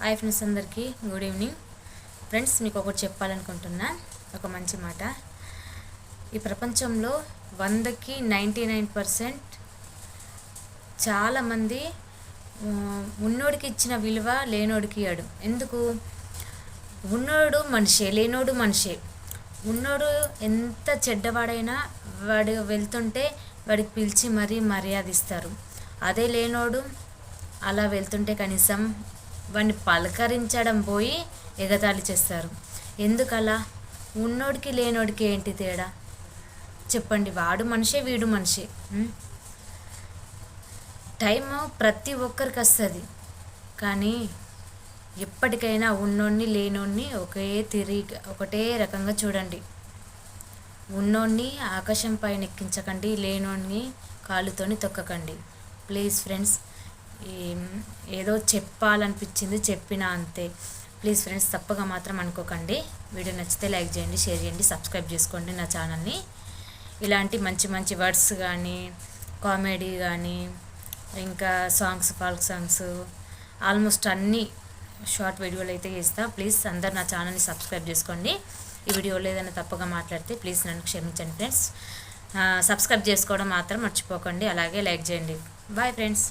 Hi friends, అందరికీ good evening. Friends, మీకు ఒకటి చెప్పాలనుకుంటున్నా, ఒక మంచి మాట. ఈ ప్రపంచంలో 100కి 99% చాలామంది ఉన్నోడికి ఇచ్చిన విలువ లేనోడికి ఇవ్వడు. ఎందుకు? ఉన్నోడు మనిషే, లేనోడు మనిషే. ఉన్నోడు ఎంత చెడ్డవాడైనా వాడు వెళ్తుంటే వాడికి పిలిచి మరీ మర్యాద ఇస్తారు. అదే లేనోడు అలా వెళ్తుంటే కనీసం వాడిని పలకరించడం పోయి ఎగతాళి చేస్తారు. ఎందుకలా? ఉన్నోడికి లేనోడికి ఏంటి తేడా చెప్పండి. వాడు మనిషే, వీడు మనిషే. టైము ప్రతి ఒక్కరికి వస్తుంది, కానీ ఎప్పటికైనా ఉన్నోడిని లేనోడిని ఒకటే రకంగా చూడండి. ఉన్నోడిని ఆకాశం పైన ఎక్కించకండి, లేనోడిని కాలుతోని తొక్కకండి. ప్లీజ్ ఫ్రెండ్స్, ఏదో చెప్పాలనిపించింది, చెప్పినా అంతే. ప్లీజ్ ఫ్రెండ్స్, తప్పగా మాత్రం అనుకోకండి. వీడియో నచ్చితే లైక్ చేయండి, షేర్ చేయండి, సబ్స్క్రైబ్ చేసుకోండి నా ఛానల్ని. ఇలాంటి మంచి మంచి వర్డ్స్ కానీ, కామెడీ కానీ, ఇంకా సాంగ్స్, ఫాల్క్ సాంగ్స్, ఆల్మోస్ట్ అన్నీ షార్ట్ వీడియోలు అయితే చేస్తా. ప్లీజ్ అందరు నా ఛానల్ని సబ్స్క్రైబ్ చేసుకోండి. ఈ వీడియోలో ఏదైనా తప్పుగా మాట్లాడితే ప్లీజ్ నన్ను క్షమించండి ఫ్రెండ్స్. సబ్స్క్రైబ్ చేసుకోవడం మాత్రం మర్చిపోకండి, అలాగే లైక్ చేయండి. Bye friends.